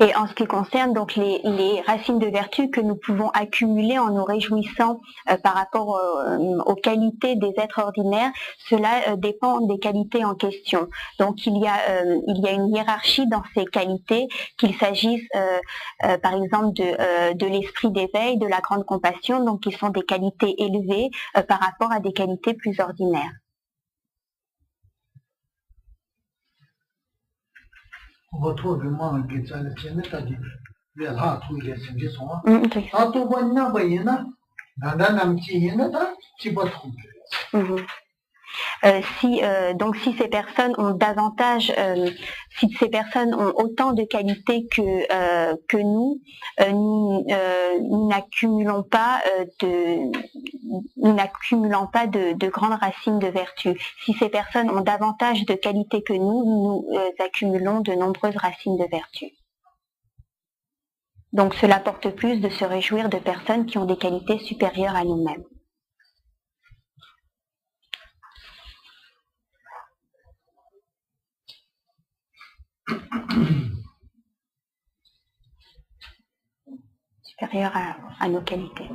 Et en ce qui concerne donc les racines de vertu que nous pouvons accumuler en nous réjouissant par rapport aux qualités des êtres ordinaires, cela dépend des qualités en question. Donc il y a une hiérarchie dans ces qualités, qu'il s'agisse par exemple de l'esprit d'éveil, de la grande compassion, donc qui sont des qualités élevées par rapport à des qualités plus ordinaires. Si ces personnes ont davantage, si ces personnes ont autant de qualités que nous, nous n'accumulons pas de grandes racines de vertu. Si ces personnes ont davantage de qualités que nous accumulons de nombreuses racines de vertu. Donc cela porte plus de se réjouir de personnes qui ont des qualités supérieures à nous-mêmes. Supérieures à nos qualités.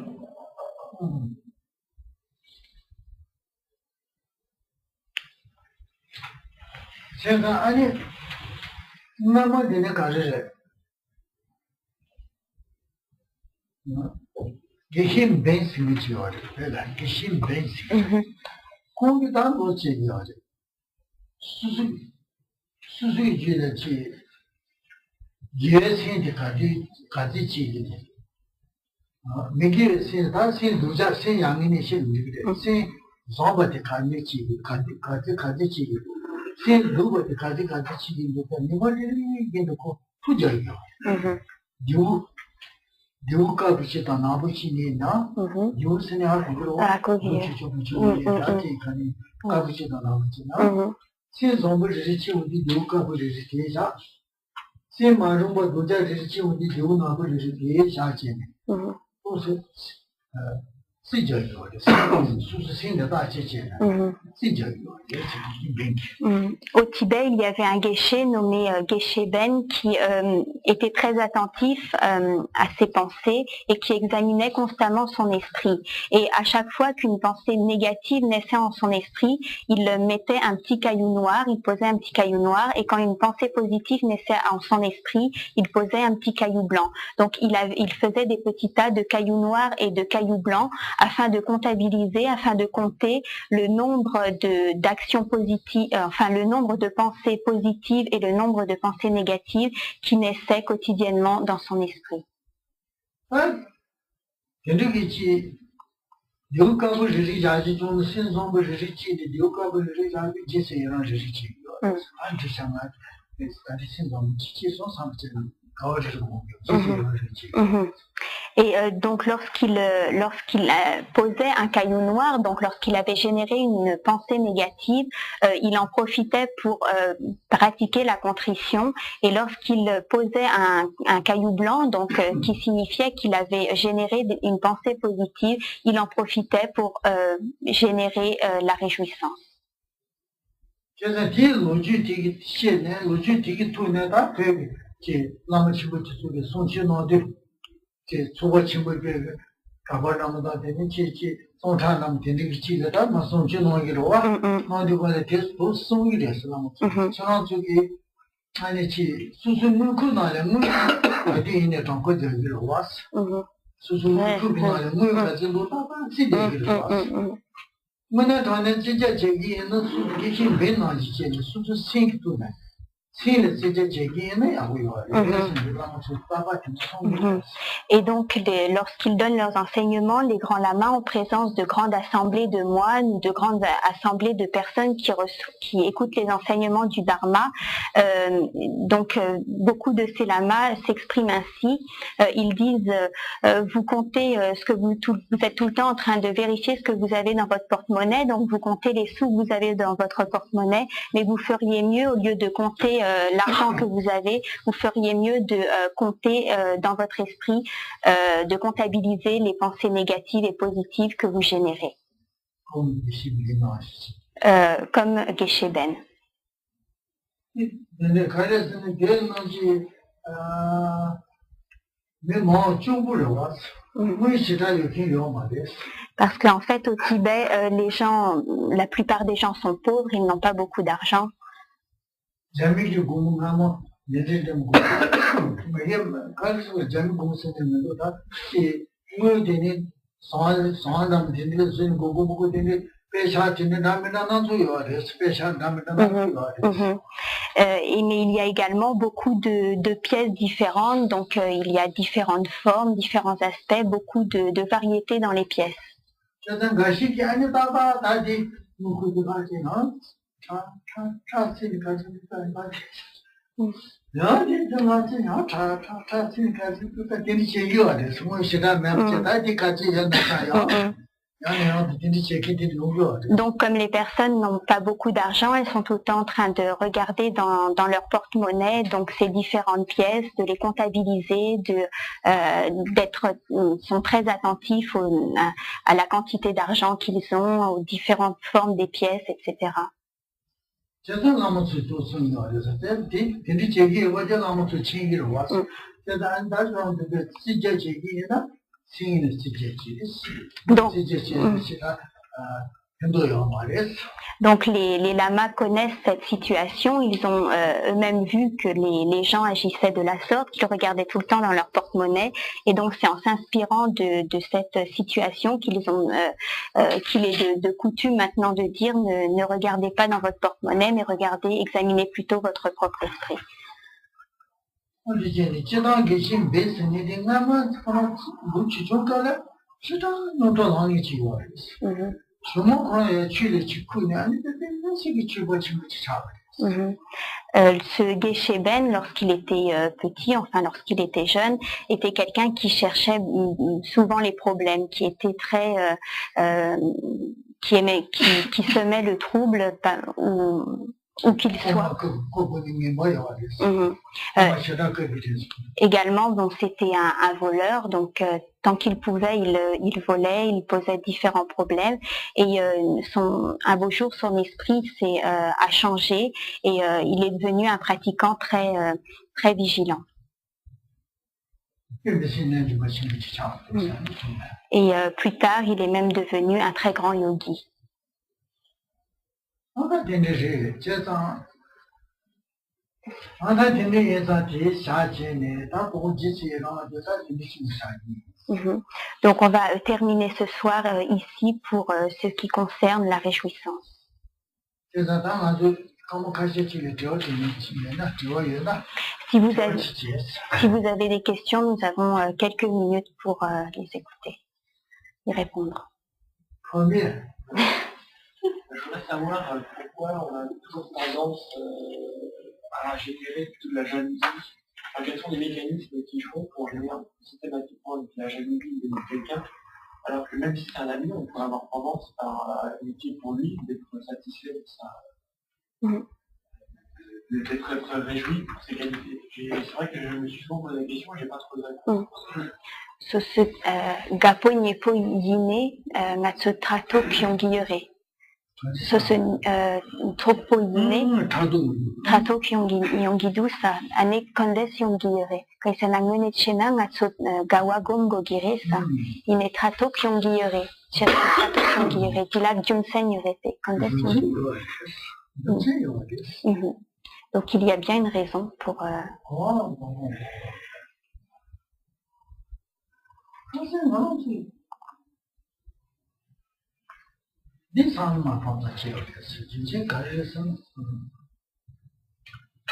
Au Tibet, il y avait un geshe nommé Geshe Ben qui était très attentif à ses pensées et qui examinait constamment son esprit. Et à chaque fois qu'une pensée négative naissait en son esprit, il mettait un petit caillou noir, il posait un petit caillou noir, et quand une pensée positive naissait en son esprit, il posait un petit caillou blanc. Donc il faisait des petits tas de cailloux noirs et de cailloux blancs afin de comptabiliser, afin de compter le nombre d'actions positives, le nombre de pensées positives et le nombre de pensées négatives qui naissaient quotidiennement dans son esprit. Et donc lorsqu'il posait un caillou noir, donc lorsqu'il avait généré une pensée négative, il en profitait pour pratiquer la contrition, et lorsqu'il posait un caillou blanc, donc qui signifiait qu'il avait généré une pensée positive, il en profitait pour générer la réjouissance. Et donc, lorsqu'ils donnent leurs enseignements, les grands lamas, en présence de grandes assemblées de moines ou de grandes assemblées de personnes qui écoutent les enseignements du Dharma, beaucoup de ces lamas s'expriment ainsi. Ils disent, vous comptez ce que vous êtes tout le temps en train de vérifier ce que vous avez dans votre porte-monnaie, donc vous comptez les sous que vous avez dans votre porte-monnaie, mais vous feriez mieux, au lieu de compter l'argent que vous avez, vous feriez mieux de compter dans votre esprit, de comptabiliser les pensées négatives et positives que vous générez. Comme Geshe Ben. Parce qu'en fait, au Tibet, la plupart des gens sont pauvres, ils n'ont pas beaucoup d'argent. Mais il y a également beaucoup de pièces différentes, donc il y a différentes formes, différents aspects, beaucoup de variétés dans les pièces. Donc, comme les personnes n'ont pas beaucoup d'argent, elles sont tout le temps en train de regarder dans leur porte-monnaie, donc ces différentes pièces, de les comptabiliser, sont très attentifs à la quantité d'argent qu'ils ont, aux différentes formes des pièces, etc. Donc les lamas connaissent cette situation, ils ont eux-mêmes vu que les gens agissaient de la sorte, qu'ils regardaient tout le temps dans leur porte-monnaie, et donc c'est en s'inspirant de cette situation qu'il est de coutume maintenant de dire ne regardez pas dans votre porte-monnaie, mais examinez plutôt votre propre esprit. Ce Geshe Ben, lorsqu'il était petit, enfin lorsqu'il était jeune, était quelqu'un qui cherchait souvent les problèmes, qui était très, qui semait le trouble où qu'il soit. Également, bon, c'était un voleur, donc tant qu'il pouvait, il volait, il posait différents problèmes. Et un beau jour, son esprit a changé et il est devenu un pratiquant très très vigilant. Et plus tard, il est même devenu un très grand yogi. Donc on va terminer ce soir ici pour ce qui concerne la réjouissance. Si vous avez des questions, nous avons quelques minutes pour les écouter, y répondre. Je voudrais savoir pourquoi on a toujours tendance à générer plutôt de la jalousie. Quels sont les mécanismes qui font pour générer systématiquement de la jalousie de quelqu'un, alors que même si c'est un ami, on pourrait avoir tendance à imiter pour lui, d'être satisfait de ça, d'être très réjoui pour ses qualités. C'est vrai que je me suis souvent posé la question, j'ai pas trop de réponse. Gapo Nyepo Yine Matsutrato Pyongiyore. Troppo Yine Trato Pyongidusa Ane Kondes Yongiyore. Kaisanangune Chena Matsu Gawagom Gogiresa. Ine Trato Pyongiyore. Chena Trato Pyongiyore. Dilak Jumsen Yorete. Kondes Yongiyore. Donc il y a bien une raison pour.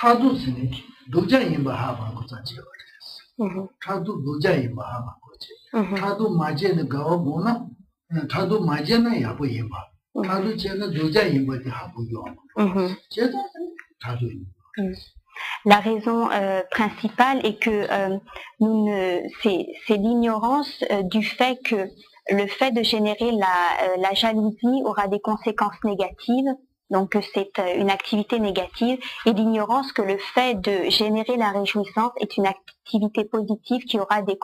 차도 쓰니 도자인 바하바 고자지 차도 도자인 바하바 고지 차도 마제는 가와 보나 차도 마제는 야보 임바 차도 제는 도자인 바디 하고요 제도 차도 La raison principale est que c'est l'ignorance du fait que le fait de générer la jalousie aura des conséquences négatives, donc c'est une activité négative, et l'ignorance que le fait de générer la réjouissance est une activité positive qui aura des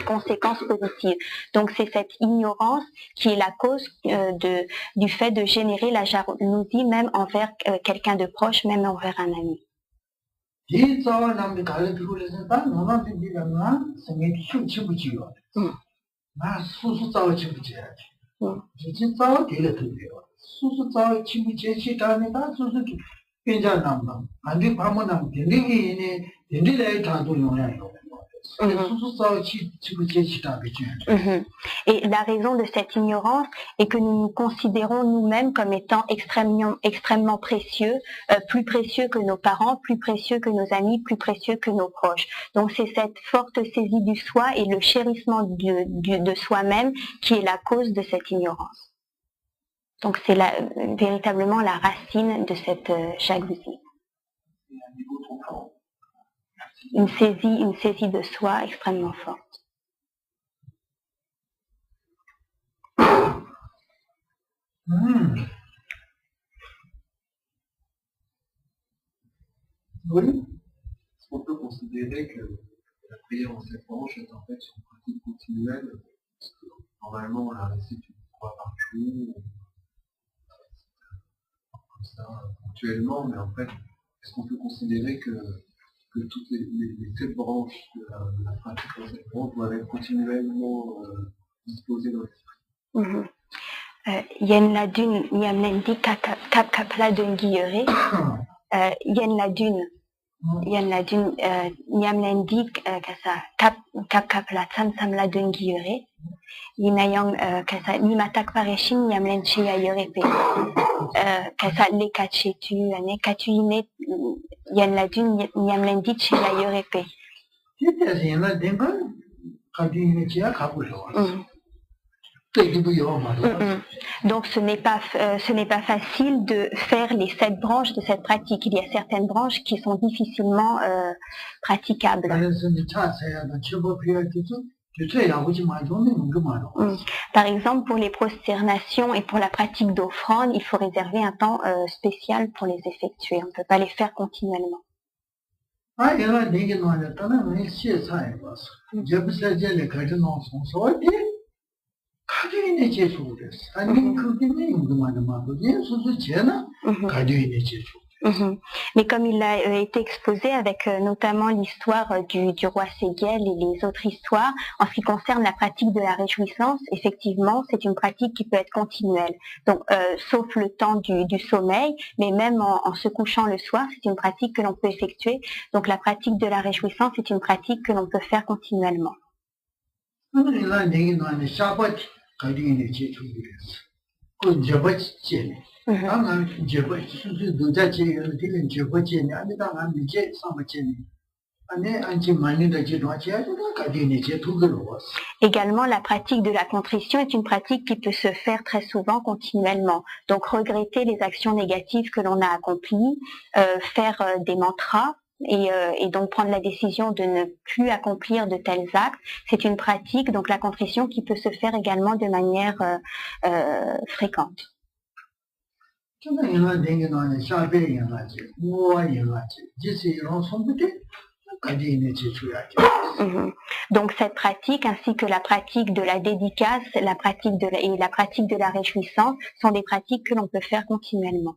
conséquences positives. Donc c'est cette ignorance qui est la cause du fait de générer la jalousie même envers quelqu'un de proche, même envers un ami. Et la raison de cette ignorance est que nous nous considérons nous-mêmes comme étant extrêmement précieux, plus précieux que nos parents, plus précieux que nos amis, plus précieux que nos proches. Donc c'est cette forte saisie du soi et le chérissement de soi-même qui est la cause de cette ignorance. Donc c'est véritablement la racine de cette jalousie. Une saisie de soi extrêmement forte. Oui. Est-ce qu'on peut considérer que la prière en 7 branches est en fait une pratique continuelle? Parce que normalement on la récite une fois par jour, comme ça, ponctuellement, mais en fait, est-ce qu'on peut considérer que toutes les 7 branches de la pratique en 7 branches doivent être continuellement disposées dans l'esprit? Yen la dune yamlendi kap kapla dungiyore yen la dune yamlendi kasa kap kapla samla dungiyore yinayang kasa ni matak pareshin yamlenchi ayorepe kasa le kachetu ane katu ine yen la dune yamlendi chi ayorepe. Donc ce n'est pas facile de faire les 7 branches de cette pratique. Il y a certaines branches qui sont difficilement praticables. Par exemple, pour les prosternations et pour la pratique d'offrande, il faut réserver un temps spécial pour les effectuer. On ne peut pas les faire continuellement. Mais comme il a été exposé avec notamment l'histoire du roi Séguel et les autres histoires, en ce qui concerne la pratique de la réjouissance, effectivement, c'est une pratique qui peut être continuelle. Donc, sauf le temps du sommeil, mais même en se couchant le soir, c'est une pratique que l'on peut effectuer. Donc, la pratique de la réjouissance est une pratique que l'on peut faire continuellement. Également, la pratique de la contrition est une pratique qui peut se faire très souvent continuellement. Donc, regretter les actions négatives que l'on a accomplies, faire des mantras, et donc prendre la décision de ne plus accomplir de tels actes, c'est une pratique, donc la contrition, qui peut se faire également de manière fréquente. Donc cette pratique, ainsi que la pratique de la dédicace, la pratique de la réjouissance, sont des pratiques que l'on peut faire continuellement.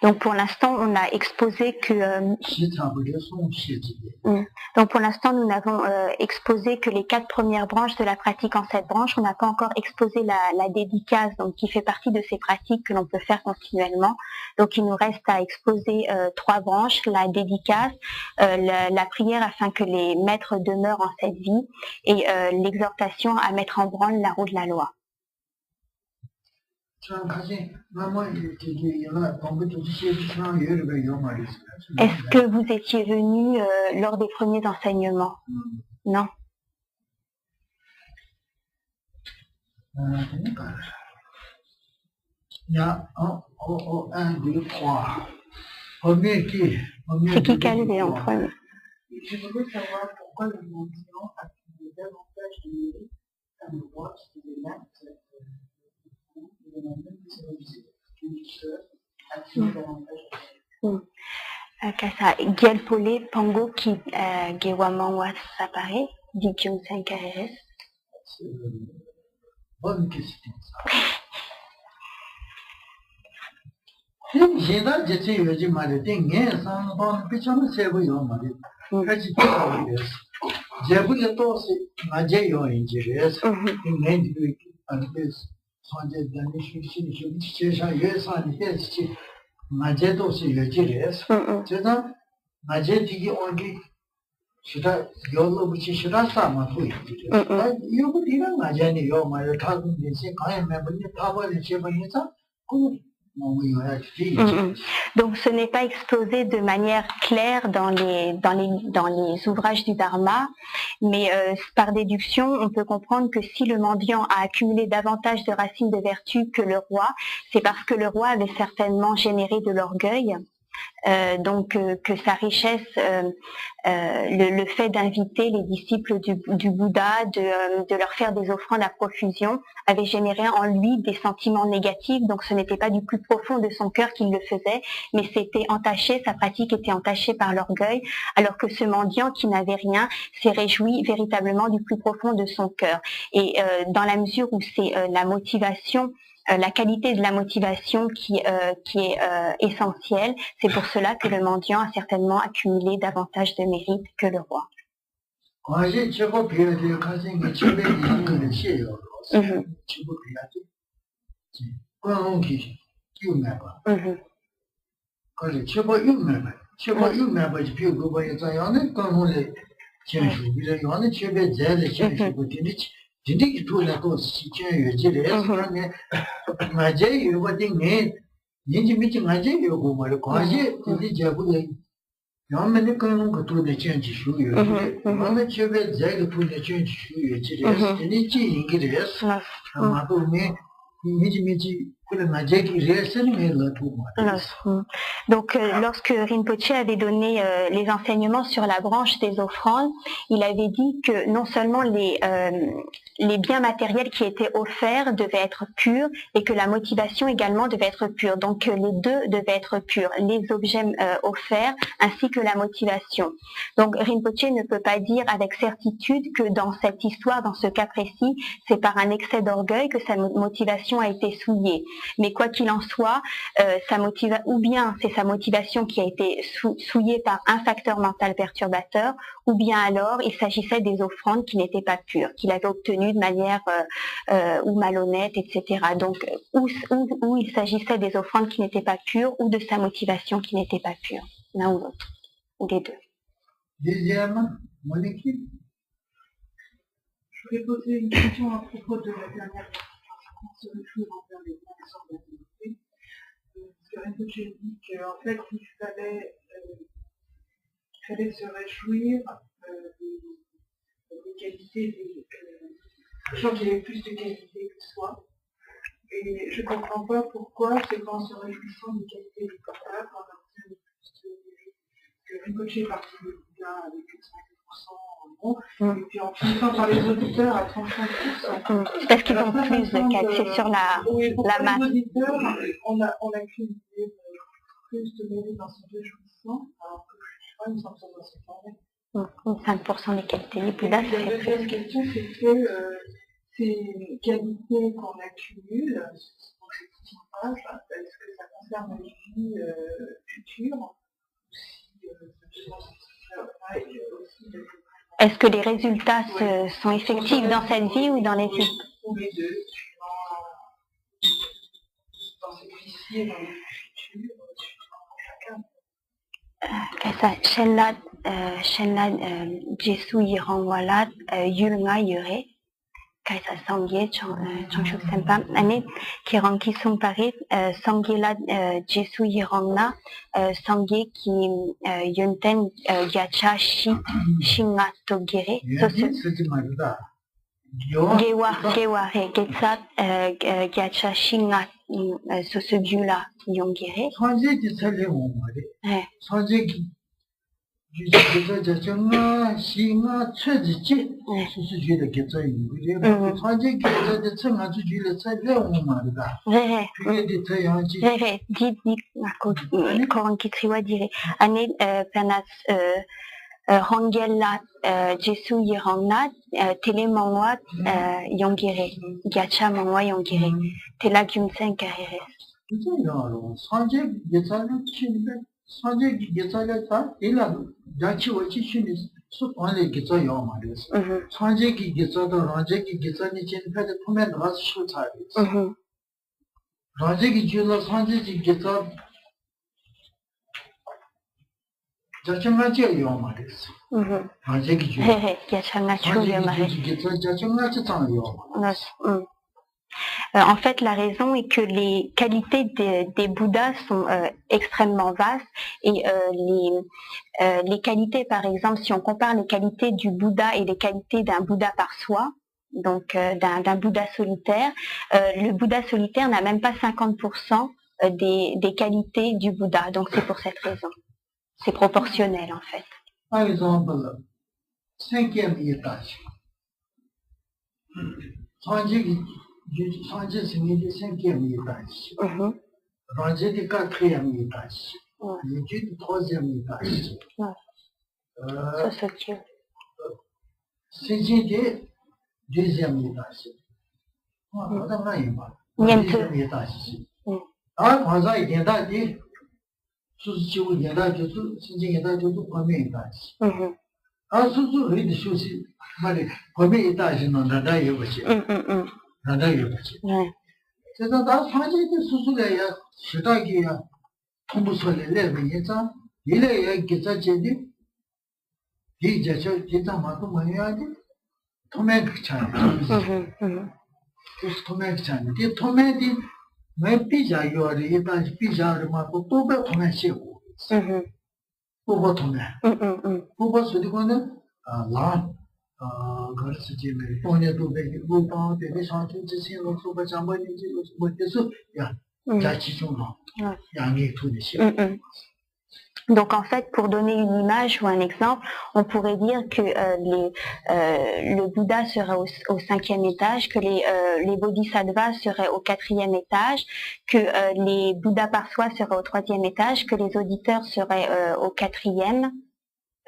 Donc pour l'instant, on a exposé que donc pour l'instant, nous n'avons exposé que les 4 premières branches de la pratique en 7 branches. On n'a pas encore exposé la dédicace, donc qui fait partie de ces pratiques que l'on peut faire continuellement. Donc il nous reste à exposer 3 branches, la dédicace, la prière afin que les maîtres demeurent en cette vie et l'exhortation à mettre en branle la roue de la loi. Est-ce que vous étiez venu lors des premiers enseignements? Non. Il y a 1, 2, 3. C'est qui a levé en premier? Je voudrais savoir pourquoi le mendiant a davantage de mérite à le roi qui est l'acte de la même Kasa Gelpole Pango qui Gewamangwa Sapare, dit Kyung Sankares. Bonne question. J'ai là, j'étais eu mal de rien, sans bon, pichon, c'est vous, Yomari. J'ai voulu tosser, ma jayo in Jires, in Nandy, and this, Sunday, the nation, yes, and yes, ma jeto, see your Jires. Jeda, ma jetty only. Should I, Yolo, which should I start my food? You would even imagine your my talking, they say, I remember the power and Chebanita. Donc ce n'est pas exposé de manière claire dans les ouvrages du Dharma, mais par déduction, on peut comprendre que si le mendiant a accumulé davantage de racines de vertu que le roi, c'est parce que le roi avait certainement généré de l'orgueil. Donc que sa richesse, le fait d'inviter les disciples du Bouddha, de leur faire des offrandes à profusion, avait généré en lui des sentiments négatifs. Donc ce n'était pas du plus profond de son cœur qu'il le faisait, mais c'était entaché, sa pratique était entachée par l'orgueil, alors que ce mendiant qui n'avait rien s'est réjoui véritablement du plus profond de son cœur. Et dans la mesure où c'est la motivation, la qualité de la motivation qui est essentielle. C'est pour cela que le mendiant a certainement accumulé davantage de mérite que le roi. Didn't do that those changes, Majay, you were thinking, Ninja Majay, you go, my Kwaji, the Jabu. No many can go to the change shoe. One chevy zag to the change shoe, and each ingredients, Amado me, Miji, put a magic reason, Donc, lorsque Rinpoche avait donné les enseignements sur la branche des offrandes, il avait dit que non seulement les biens matériels qui étaient offerts devaient être purs et que la motivation également devait être pure. Donc, les deux devaient être purs, les objets offerts ainsi que la motivation. Donc, Rinpoche ne peut pas dire avec certitude que dans cette histoire, dans ce cas précis, c'est par un excès d'orgueil que sa motivation a été souillée. Mais quoi qu'il en soit, ou bien c'est sa motivation qui a été souillée par un facteur mental perturbateur, ou bien alors il s'agissait des offrandes qui n'étaient pas pures, qu'il avait obtenues de manière ou malhonnête, etc. Donc, ou il s'agissait des offrandes qui n'étaient pas pures, ou de sa motivation qui n'était pas pure, l'un ou l'autre, ou les deux. Deuxième, Monique. Je voulais poser une question à propos de la dernière se réjouir envers les professeurs de la vérité. Parce que Rinpoche dit qu'en fait, il fallait se réjouir des qualités des gens qui avaient plus de qualités que soi. Et je ne comprends pas pourquoi c'est en se réjouissant des qualités du portable qu'on obtient plus de mérite. Que Rinpoche est parti de Bouddha avec 5% en bon, et puis en finissant par les auditeurs à 35%. Parce qu'ils ont plus de qualité sur la masse. Les auditeurs, on a qu'une idée plus de mérite dans ce réjouissant, alors que je crois, il me semble que ça doit se former. 5% des qualités les plus basses. La deuxième question, c'était ces qualités qu'on accumule dans cette image, est-ce que ça concerne les vies futures? Est-ce que les résultats sont effectifs dans cette vie ou dans les vies? Ou les deux, dans cette vie-ci et dans les vies futures, chacun. Kasa Shenlat Jesu Yiranwalat Yulnga Yure Kasa Sangye Changshuk Sempa Ane Kiranki Sumparit Sangyelat Jesu Yirangna Sangye Ki Yunten Gacha Shi Shinga Togere Gewa Getsat Gacha Shinga Sosugula Yongere. Sanjeki Juja Jachanga Shinga Chedji Susuji the Getay. Sanjeki the Tsanga to Julia Sadleumada. Did Korankitriwa dire. Ane Pernas Rangela Jesu Yirangna Tele Mangwa Yongere. Gacha Mangwa Yongere. Tela Gyumsen Kareres. Sanjek Getsalu Chin. Sanjeki Getsalata, Ela, Dachi Wachin is so only Getsayo Maris. Sanjeki Getsada, Rajeki Getsani Chin Pet Pumet Ras Shutaris. Rajeki Jula Sanjeki Getsab Jachangachi Yomaris. Rajeki Jula Jachangachi Yomaris. En fait, la raison est que les qualités des Bouddhas sont extrêmement vastes et les qualités, par exemple, si on compare les qualités du Bouddha et les qualités d'un Bouddha par soi, donc d'un Bouddha solitaire, le Bouddha solitaire n'a même pas 50% des qualités du Bouddha. Donc c'est pour cette raison. C'est proportionnel en fait. Par exemple, 5e étage. Sanjay Singh de 5e étage. Ranger de 4e étage. L'étude de 3e étage. Singh de 2e étage. Deuxième étage. Ah, quand ça il y a des sous-sous il y a des Singh étage de premier étage. Ah, sous-sous il y a des choses. Mais premier étage non nada y aussi. Nada y aussi. C'est dans la Sanjay de sous-sous là, c'est là qu'il y a tombe sur les lèvres, il y a ça. Il est qui ça j'ai dit. Il y a ça qui ça m'a tout manié. Tomé que ça. Tomé que ça. Dit tomé dit mais pizza y a des étages pizza de ma tout be tomé chez vous. Pour tomé. Pour se dire qu'on là घर से जी में पौने दो बेग वो पाँव तेरे साथ में जैसे लोग सुबह शाम में जी लोग बोलते सो या जाची चुना या नहीं तो नहीं Donc en fait, pour donner une image ou un exemple, on pourrait dire que le Bouddha serait au 5e étage, que les bodhisattvas seraient au 4e étage, que les Bouddhas par soi seraient au 3e étage, que les auditeurs seraient au 4e,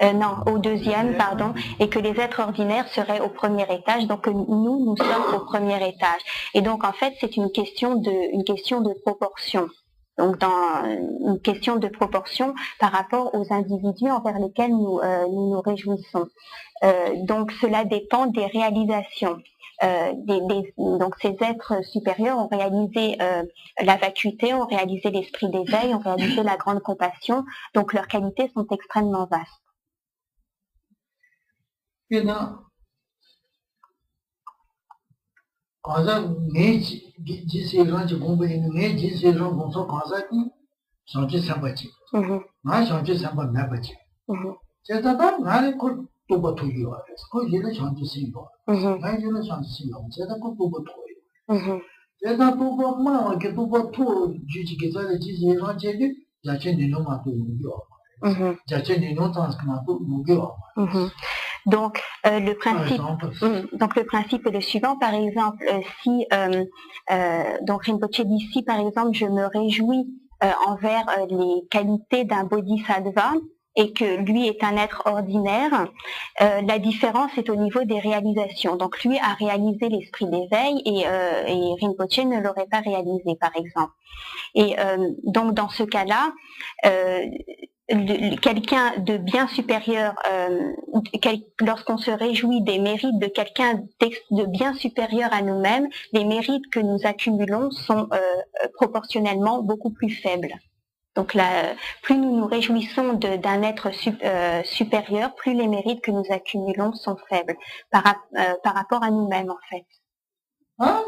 au 2e, pardon, et que les êtres ordinaires seraient au 1er étage. Donc nous sommes au 1er étage. Et donc en fait, c'est une question de proportion. Donc dans une question de proportion par rapport aux individus envers lesquels nous nous réjouissons. Donc cela dépend des réalisations. Donc ces êtres supérieurs ont réalisé la vacuité, ont réalisé l'esprit d'éveil, ont réalisé la grande compassion. Donc leurs qualités sont extrêmement vastes. Kaza ngay ji seran ji gomba yin ngay ji seran gomso kaza ki shanchi samba chi. Nga shanchi samba meba chi. Cheta ta nga le ko toba togi wa res. Ko yena shanchi singo. Nga yena shanchi singo. Cheta ko toba togi. Cheta toba ma wa ke toba to ji ji geza le ji seran che de jache nino ma to yugi wa. Jache nino tansk ma to yugi wa. Donc le principe est le suivant. Par exemple, si donc Rinpoche dit si par exemple je me réjouis envers les qualités d'un bodhisattva, et que lui est un être ordinaire, la différence est au niveau des réalisations. Donc lui a réalisé l'esprit d'éveil et Rinpoche ne l'aurait pas réalisé, par exemple. Et donc dans ce cas-là, quelqu'un de bien supérieur, lorsqu'on se réjouit des mérites de quelqu'un de bien supérieur à nous-mêmes, les mérites que nous accumulons sont proportionnellement beaucoup plus faibles. Donc là, plus nous nous réjouissons d'un être supérieur, plus les mérites que nous accumulons sont faibles par rapport à nous-mêmes, en fait. Ah,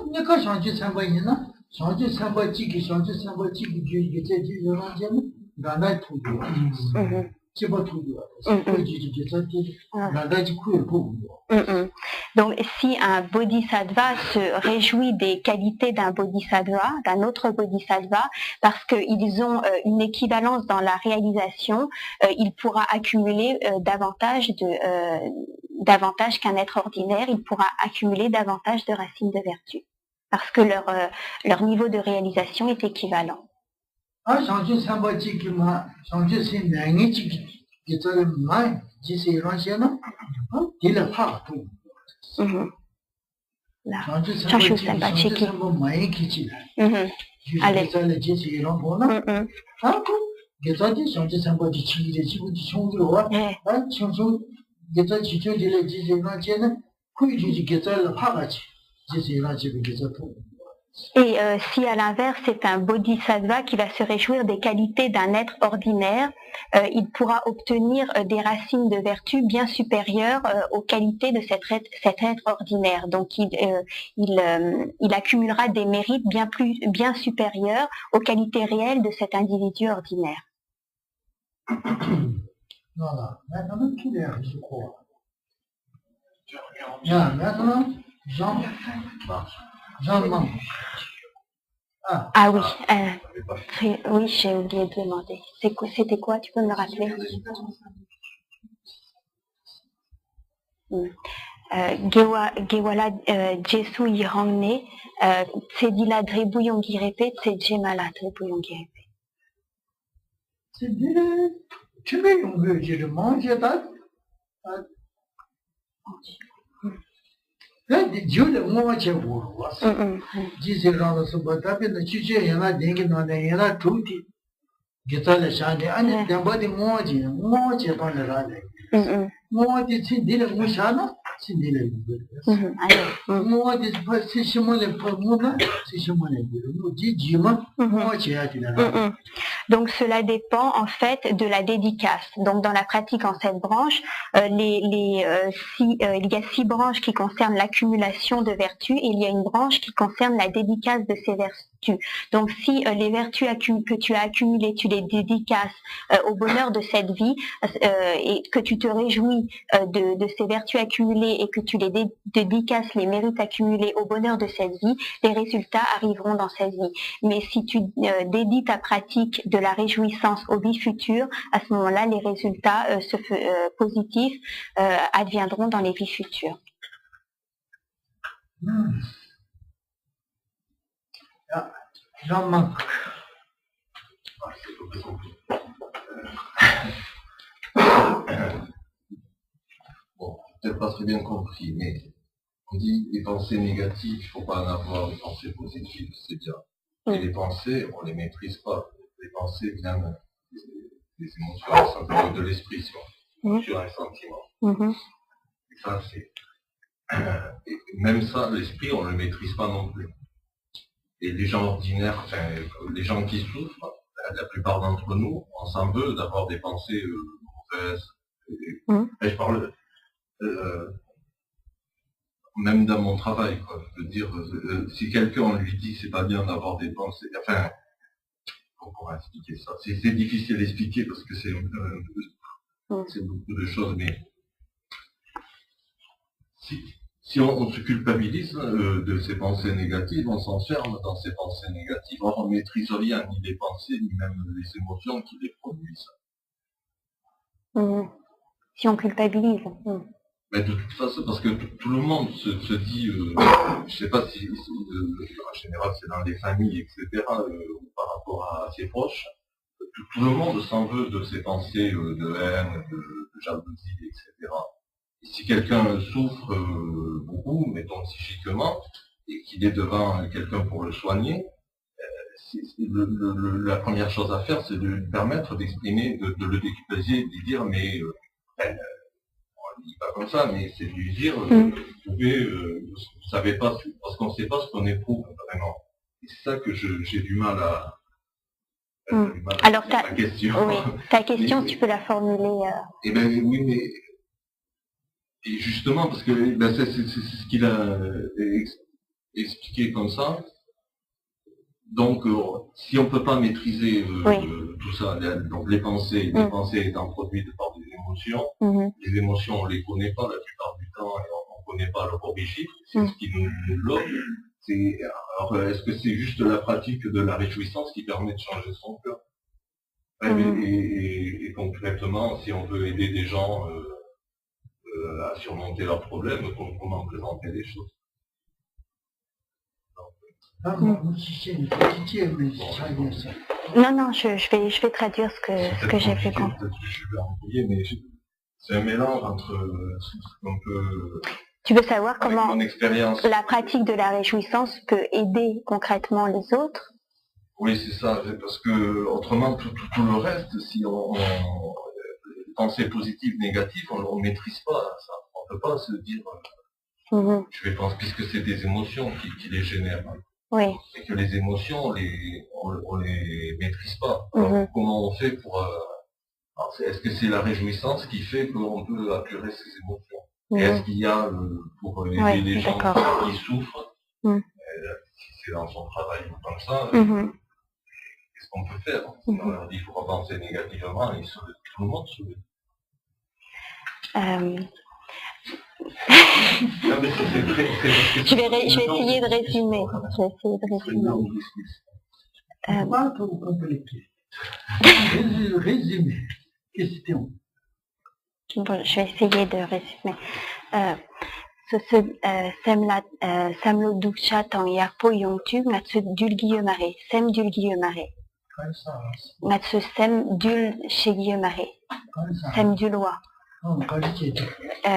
Donc, si un bodhisattva se réjouit des qualités d'un bodhisattva, d'un autre bodhisattva, parce qu'ils ont une équivalence dans la réalisation, il pourra accumuler davantage qu'un être ordinaire, il pourra accumuler davantage de racines de vertu, parce que leur niveau de réalisation est équivalent. Là, Chanshu Senpa Chiki. Allez. Et si à l'inverse c'est un bodhisattva qui va se réjouir des qualités d'un être ordinaire, il pourra obtenir des racines de vertu bien supérieures aux qualités de cet être ordinaire. Donc il accumulera des mérites bien supérieurs aux qualités réelles de cet individu ordinaire. Voilà, maintenant clair, je crois. Maintenant, Jean manque. Ah oui, oui, j'ai oublié de demander. C'était quoi? Tu peux me le rappeler? Gewala Jesu Yirangne, Tsedila Drebuyongirepe, Tsedjemala Drebuyongirepe. C'est dire, tu veux je mange ça? Dieu le moi je vois. Disait dans le sabbat, le chiche y en a dingue dans les y en a tout. Geta le chane, ane d'abord de moi je dans le rade. Moi c'est dire moi chana, c'est dire moi c'est chemin le problème, c'est chemin le moi dis moi je a Donc cela dépend en fait de la dédicace. Donc dans la pratique en 7 branches, il y a 6 branches qui concernent l'accumulation de vertus et il y a une branche qui concerne la dédicace de ces vertus. Donc si les vertus que tu as accumulées, tu les dédicaces au bonheur de cette vie et que tu te réjouis de ces vertus accumulées et que tu les dédicaces, les mérites accumulés au bonheur de cette vie, les résultats arriveront dans cette vie. Mais si tu dédies ta pratique de la réjouissance aux vies futures, à ce moment-là, les résultats positifs adviendront dans les vies futures. Jean manque. Bon, peut-être pas très bien compris, mais on dit les pensées négatives, il ne faut pas en avoir, les pensées positives, c'est bien. Et les pensées, on ne les maîtrise pas. Les pensées viennent des émotions, de l'esprit, sur un sentiment. Et ça, c'est... Et même ça, l'esprit, on ne le maîtrise pas non plus. Et les gens ordinaires, enfin, les gens qui souffrent, la plupart d'entre nous, on s'en veut d'avoir des pensées mauvaises. Et je parle même dans mon travail, quoi. Je veux dire, si quelqu'un lui dit c'est pas bien d'avoir des pensées, enfin, comment expliquer ça? C'est difficile à expliquer parce que c'est beaucoup de choses, mais si on se culpabilise de ces pensées négatives, on s'enferme dans ces pensées négatives, on ne maîtrise rien, ni les pensées, ni même les émotions qui les produisent. Si on culpabilise. Mais de toute façon, parce que tout le monde se dit, je ne sais pas si en général c'est dans les familles, etc., par rapport à ses proches, tout le monde s'en veut de ses pensées de haine, de jalousie, etc. Et si quelqu'un souffre beaucoup, mettons psychiquement, et qu'il est devant quelqu'un pour le soigner, la première chose à faire, c'est de lui permettre d'exprimer, de le déculpabiliser, de lui dire, mais on ne dit pas comme ça, mais c'est de lui dire, vous pouvez, vous savez pas, parce qu'on ne sait pas ce qu'on éprouve vraiment. Et c'est ça que j'ai du mal à. Alors ta question. Oui, ta question, mais, tu peux la formuler. Eh ben oui, mais et justement parce que ben, c'est ce qu'il a expliqué comme ça. Donc, si on ne peut pas maîtriser tout ça, donc les pensées étant produites par des émotions, les émotions on ne les connaît pas la plupart du temps et on ne connaît pas leur origine, c'est ce qui nous bloque. Alors, est-ce que c'est juste la pratique de la réjouissance qui permet de changer son cœur? Et concrètement, si on veut aider des gens à surmonter leurs problèmes, comment présenter les choses? Non, je vais traduire ce que j'ai fait comprendre. Je vais embrouiller, mais c'est un mélange entre un peu. Tu veux savoir comment mon expérience. La pratique de la réjouissance peut aider concrètement les autres? Oui, c'est ça, parce que autrement tout le reste, si on pensée positive, négative, on ne maîtrise pas ça. On ne peut pas se dire, je vais penser, puisque c'est des émotions qui les génèrent. Oui. Et que les émotions, on les maîtrise pas. Alors, comment on fait pour... est-ce que c'est la réjouissance qui fait qu'on peut apurer ces émotions? Et est-ce qu'il y a, pour aider les gens qui souffrent, si c'est dans son travail ou comme ça, qu'est-ce qu'on peut faire? On leur dit qu'il ne faut pas penser négativement et tout le monde sourit. Je vais essayer de résumer. Pas trop compliqué. Résumer. Question. Bon, je vais essayer de résumer. Samlo duksha tang yarpo yongtu ngatsu dul guillemare. Sem dul guillemare. Ngatsu sem dul chez guillemare. Sem dul wa.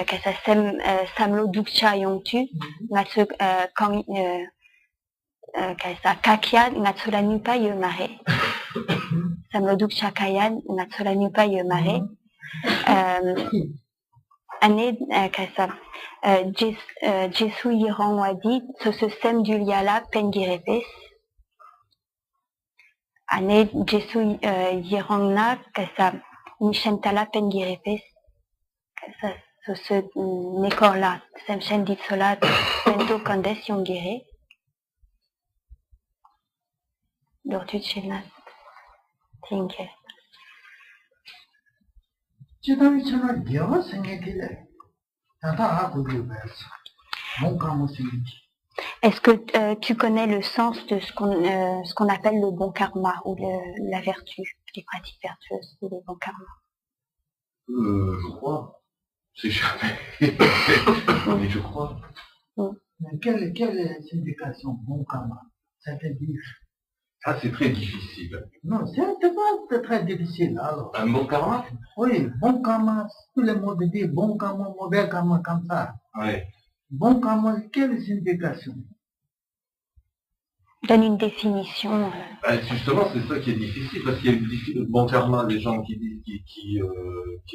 Kasa sem samlo duksha yongtu ngatsu kang kasa kakya ngatsu la nupa yemare. Samlo duksha kaya ngatsu la nupa yemare. Ane kasa Jesu yirang wadi ce sem dul yala pengirepes. Ane Jesu yirang na kasa nishentala pengirepes. Ce nekor-là, sem dit cela, pento kandes yongere. Dortu chenat, tinke. Est-ce que tu connais le sens de ce qu'on appelle le bon karma ou la vertu, les pratiques vertueuses ou le bon karma? Je crois. C'est jamais. Mais je crois. Mais quelle signification bon karma? C'est-à-dire. Ah, c'est très difficile. Non, c'est pas très difficile alors. Un bon karma? Oui, bon karma, tout le monde dit bon karma, mauvais karma comme ça. Oui. Bon karma, quelle signification? Donne une définition. Justement, c'est ça qui est difficile, parce qu'il y a le bon karma, les gens qui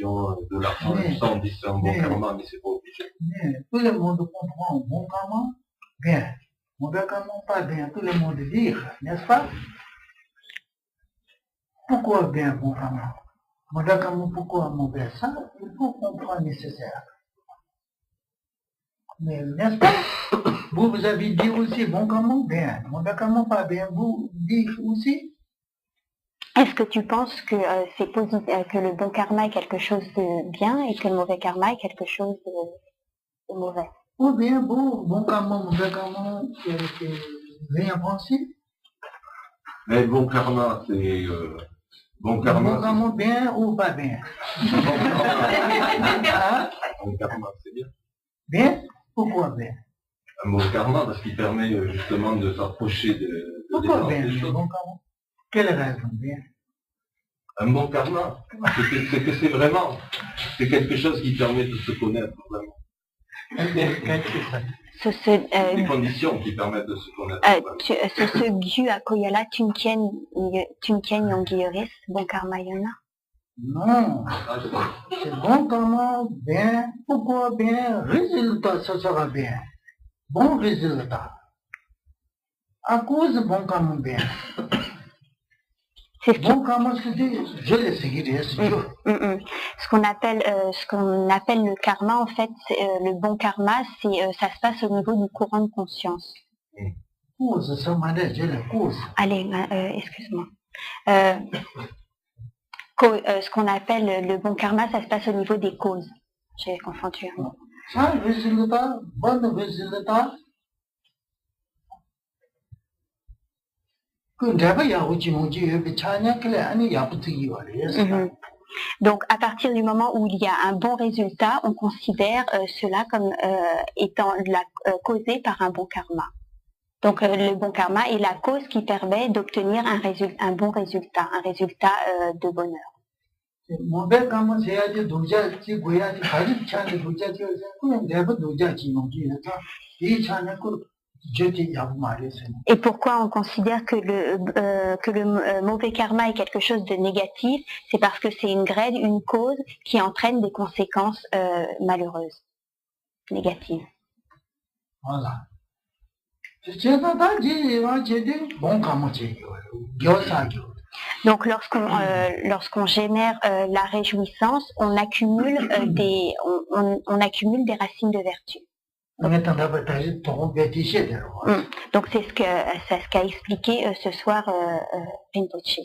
ont de l'argent et tout ça, on dit c'est un bon karma, mais c'est pas obligé. Mais tout le monde comprend bon karma, bien. Mauvais karma, pas bien. Tout le monde dit, n'est-ce pas? Pourquoi bien bon karma? Mauvais karma, pourquoi mauvais? Ça, il faut comprendre nécessaire. Mais n'est-ce pas? Vous avez dit aussi bon karma, bien. Mauvais karma, pas bien. Vous dites aussi? Est-ce que tu penses que c'est positif, que le bon karma est quelque chose de bien et que le mauvais karma est quelque chose de mauvais? Ou bien bon karma, mauvais karma, c'est rien pensé? Mais bon karma, c'est bon karma. Bon karma bien ou pas bien? Bon karma, c'est bien. Bien? Pourquoi bien? Un bon karma, parce qu'il permet justement de s'approcher de pourquoi bien, des choses. Bon karma? Quelle raison bien? Un bon karma, c'est que c'est vraiment, c'est quelque chose qui permet de se connaître vraiment. Des conditions qui permettent de se connaître. Bon karma, non, c'est bon karma, bien, pourquoi bien, résultat, ça sera bien. Bon résultat. À cause de bon karma bien. Bon karma, c'est je le sais, Ce qu'on appelle le karma, en fait, le bon karma, ça se passe au niveau du courant de conscience. Cause, ça m'a dit, j'ai la cause. Allez, excuse-moi. Ce qu'on appelle le bon karma, ça se passe au niveau des causes. J'ai confondu. Ça, résultat, bon résultat. Donc, à partir du moment où il y a un bon résultat, on considère cela comme étant causé par un bon karma. Donc, le bon karma est la cause qui permet d'obtenir un bon résultat, un résultat de bonheur. Mauvais karma, c'est et pourquoi on considère que le mauvais karma est quelque chose de négatif? C'est parce que c'est une graine, une cause qui entraîne des conséquences malheureuses, négatives. Voilà. Donc lorsqu'on génère la réjouissance, on accumule on accumule des racines de vertu. Donc c'est ce qu'a expliqué ce soir Rinpoche.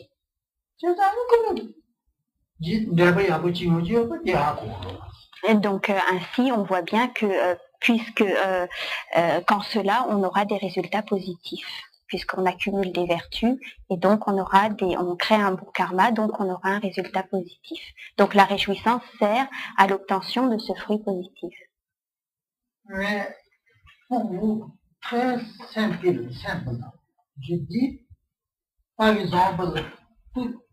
Et donc ainsi on voit bien que puisque qu'en cela on aura des résultats positifs, puisqu'on accumule des vertus et donc on crée un bon karma, donc on aura un résultat positif. Donc la réjouissance sert à l'obtention de ce fruit positif. Mais pour vous, très simple. Je dis, par exemple, tout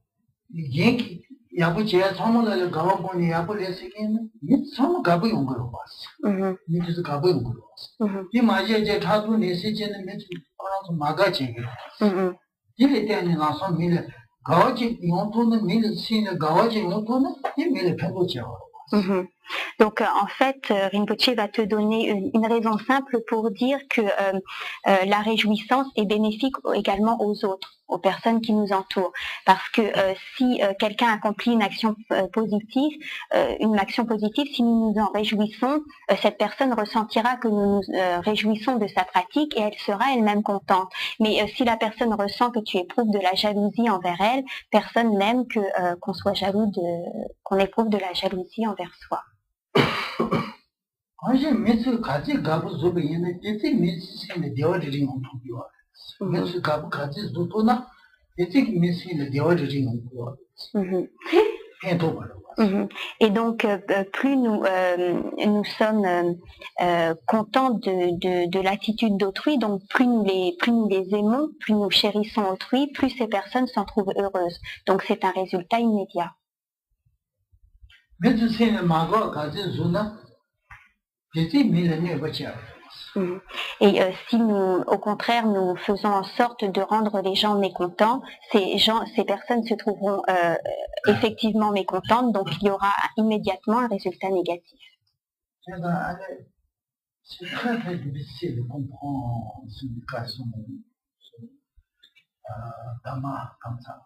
Yankee, Yabuchi, Samola, le Gabon, Yabules again, some Gabu Ungurovas. It is Gabu Ungurovas. The Maja Tatu, Nessage, and Magachi. Dilitani Nason Miller, Gawaji, Yontuna, Miller, seen a Gawaji, Yontuna, he made a Pembocha. Donc en fait, Rinpoche va te donner une raison simple pour dire que la réjouissance est bénéfique également aux autres, aux personnes qui nous entourent. Parce que si quelqu'un accomplit une action positive, si nous nous en réjouissons, cette personne ressentira que nous nous réjouissons de sa pratique et elle sera elle-même contente. Mais si la personne ressent que tu éprouves de la jalousie envers elle, personne n'aime qu'on soit jaloux qu'on éprouve de la jalousie envers soi. Et donc, plus nous sommes contents de l'attitude d'autrui, donc plus nous les aimons, plus nous chérissons autrui, plus ces personnes s'en trouvent heureuses. Donc c'est un résultat immédiat. Et si nous, au contraire, nous faisons en sorte de rendre les gens mécontents, ces personnes se trouveront effectivement mécontentes, donc il y aura immédiatement un résultat négatif. C'est très très difficile de comprendre cette éducation Dhamma comme ça.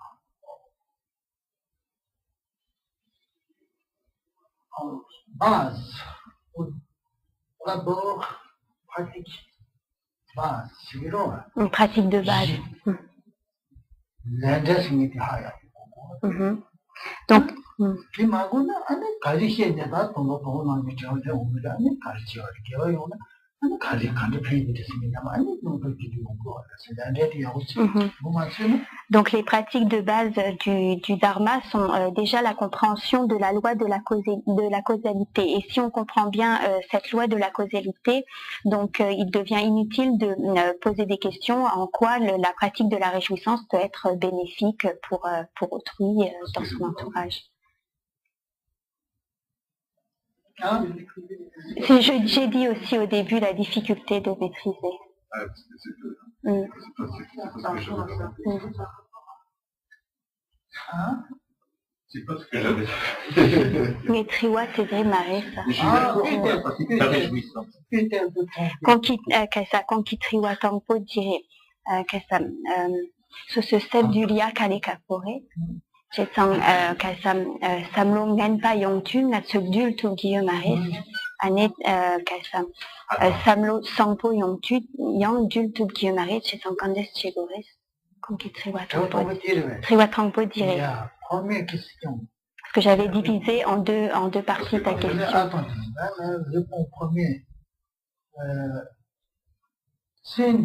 En base, d'abord, pratique base, une pratique de base. Donc, Donc les pratiques de base du dharma sont déjà la compréhension de la loi de la causalité. Et si on comprend bien cette loi de la causalité, donc il devient inutile de poser des questions en quoi la pratique de la réjouissance peut être bénéfique pour autrui dans son entourage. J'ai dit aussi au début la difficulté de maîtriser. C'est pas ce que j'avais. Mais Triwa Tedre Maresa. La réjouissance. Konki Triwa Tangpo dirait sur ce step du lia Kalekapore. Samlo Ngenpa Yongtu Natsugdul Tugiyo Maris Anet Samlo Sangpo Yongtu Yang Dul Tugiyo Maris chez son Candes Chegores Konki Triwa Tangpo dirait. Parce que j'avais divisé en deux parties ta question. Réponse première. C'est une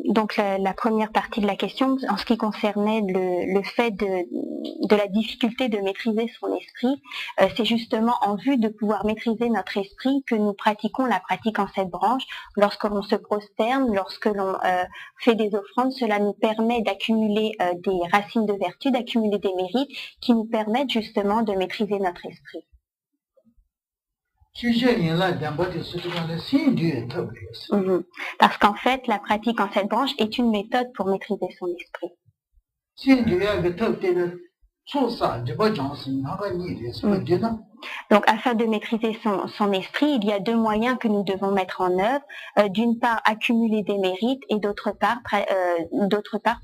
Donc la première partie de la question, en ce qui concernait le fait de la difficulté de maîtriser son esprit, c'est justement en vue de pouvoir maîtriser notre esprit que nous pratiquons la pratique en 7 branches. Lorsque l'on se prosterne, lorsque l'on fait des offrandes, cela nous permet d'accumuler des racines de vertu, d'accumuler des mérites qui nous permettent justement de maîtriser notre esprit. Parce qu'en fait, la pratique en 7 branches est une méthode pour maîtriser son esprit. Donc, afin de maîtriser son esprit, il y a 2 moyens que nous devons mettre en œuvre. D'une part, accumuler des mérites et d'autre part,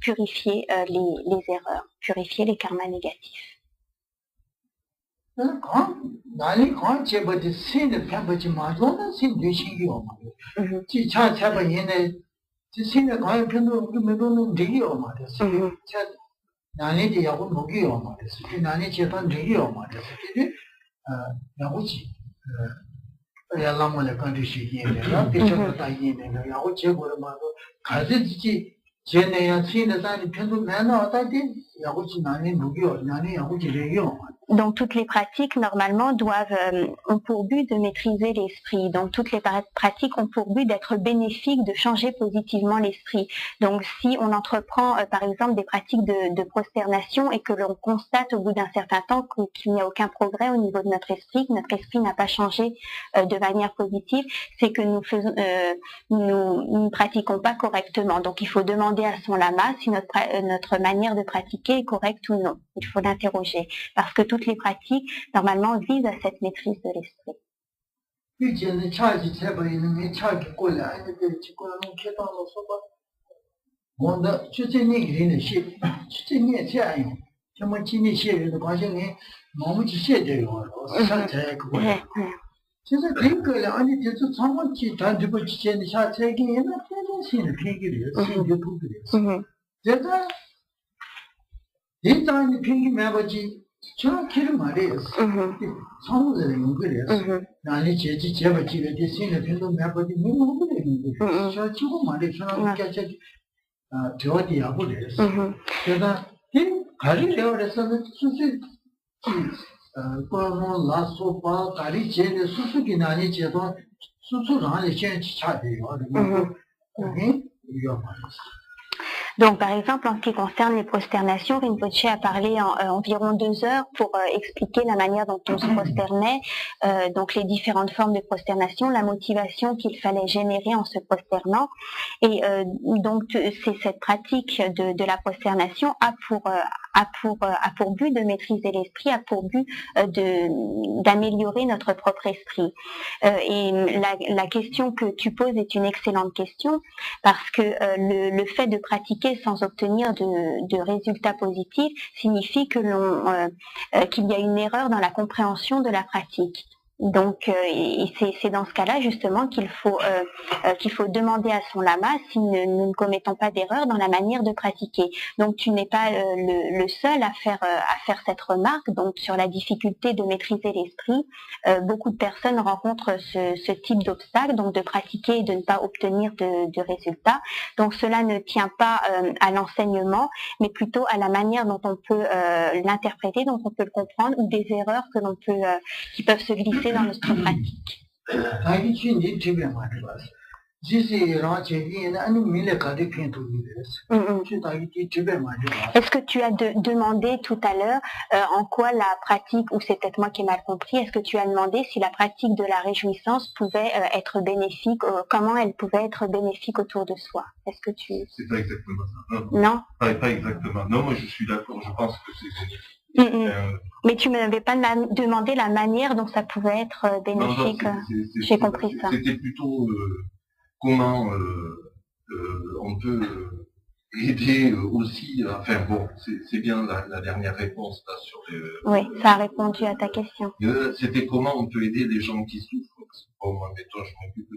purifier les erreurs, purifier les karmas négatifs. Donc toutes les pratiques normalement ont pour but de maîtriser l'esprit. Donc toutes les pratiques ont pour but d'être bénéfiques, de changer positivement l'esprit. Donc si on entreprend par exemple des pratiques de prosternation et que l'on constate au bout d'un certain temps qu'il n'y a aucun progrès au niveau de notre esprit, que notre esprit n'a pas changé de manière positive, c'est que nous ne pratiquons pas correctement. Donc il faut demander à son lama si notre manière de pratiquer est correcte ou non. Il faut l'interroger parce que toutes les pratiques normalement visent à cette maîtrise de l'esprit. Donc, par exemple, en ce qui concerne les prosternations, Rinpoche a parlé environ 2 heures pour expliquer la manière dont on se prosternait, donc les différentes formes de prosternation, la motivation qu'il fallait générer en se prosternant. Et donc, c'est cette pratique de la prosternation a pour but de maîtriser l'esprit, a pour but d'améliorer notre propre esprit. Et la question que tu poses est une excellente question parce que le fait de pratiquer sans obtenir de résultats positifs signifie qu'il y a une erreur dans la compréhension de la pratique. Donc, c'est dans ce cas-là justement qu'il faut demander à son lama si nous ne commettons pas d'erreur dans la manière de pratiquer. Donc, tu n'es pas le seul à faire cette remarque. Donc, sur la difficulté de maîtriser l'esprit, beaucoup de personnes rencontrent ce type d'obstacle, donc de pratiquer et de ne pas obtenir de résultats. Donc, cela ne tient pas à l'enseignement, mais plutôt à la manière dont on peut l'interpréter, dont on peut le comprendre, ou des erreurs que l'on peut qui peuvent se glisser dans notre pratique. Est-ce que tu as demandé tout à l'heure en quoi la pratique, ou c'est peut-être moi qui ai mal compris, est-ce que tu as demandé si la pratique de la réjouissance pouvait être bénéfique, comment elle pouvait être bénéfique autour de soi? Est-ce que tu... C'est pas exactement ça. Non. Pas exactement. Non, moi je suis d'accord, je pense que c'est bénéfique. Mais tu ne m'avais pas demandé la manière dont ça pouvait être bénéfique. J'ai compris ça. C'était plutôt comment on peut aider aussi à faire bon. C'est bien la dernière réponse là sur les. Oui, ça a répondu à ta question. C'était comment on peut aider les gens qui souffrent. Bon, moi, mettons, je m'occupe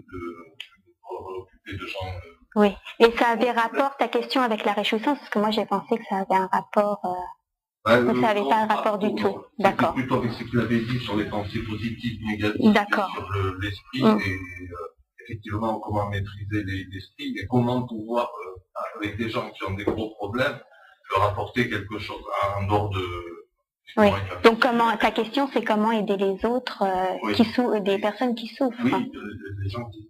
de gens. Oui, et ça avait rapport, ta question, avec la réjouissance, parce que moi j'ai pensé que ça avait un rapport. Ça n'avait pas un rapport du tout. D'accord. Plutôt avec ce que tu avais dit sur les pensées positives, négatives, sur l'esprit, et effectivement comment maîtriser l'esprit, et comment pouvoir, avec des gens qui ont des gros problèmes, leur apporter quelque chose en dehors de... Oui. Donc ta question c'est comment aider les autres des personnes qui souffrent. Oui, les gens qui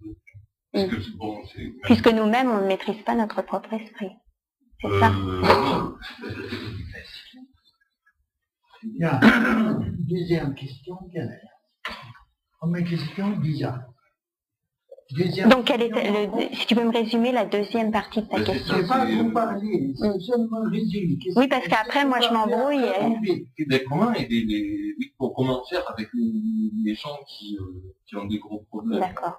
souffrent. Puisque nous-mêmes on ne maîtrise pas notre propre esprit. C'est ça. Deuxième question, quelle est? Première question, déjà. Donc, si tu peux me résumer la deuxième partie de ta question. Je ne sais pas vous parler, c'est seulement résumé. Oui, parce qu'après, moi, je m'embrouille. Comment faire avec les gens qui ont des gros problèmes? D'accord.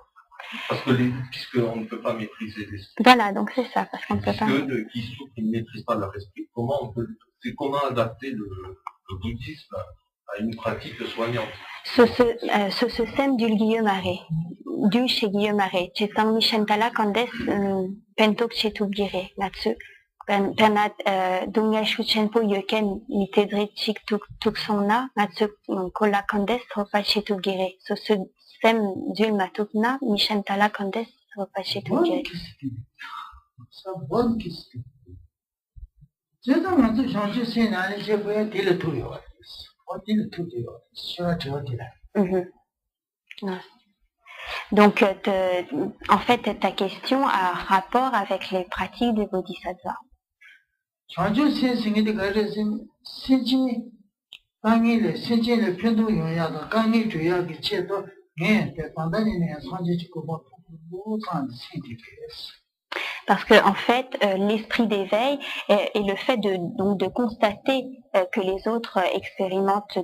Parce que puisqu'on ne peut pas maîtriser l'esprit. Voilà, donc c'est ça, parce qu'on ne peut pas. Qui souffrent, qui ne maîtrisent pas leur esprit, comment adapter le bouddhisme à une pratique soignante? Ce sème du Guillaume-Arrêt, du chez Guillaume-Arrêt, Chetang Mishantala Kandes Pentok Chetubgire, Natsu, Pernat Dunga Shuchenpo Yoken Mitedrit Chik Tuksona, Natsu Kola Kandes Hopa Chetubgire. Ce sème du Matukna, Mishantala Kandes Hopa Chetubgire. C'est une bonne question. C'est un peu changé, c'est un peu le tout. Donc, en fait, ta question a rapport avec les pratiques des bodhisattvas. Parce que en fait, l'esprit d'éveil est le fait de constater que les autres expérimentent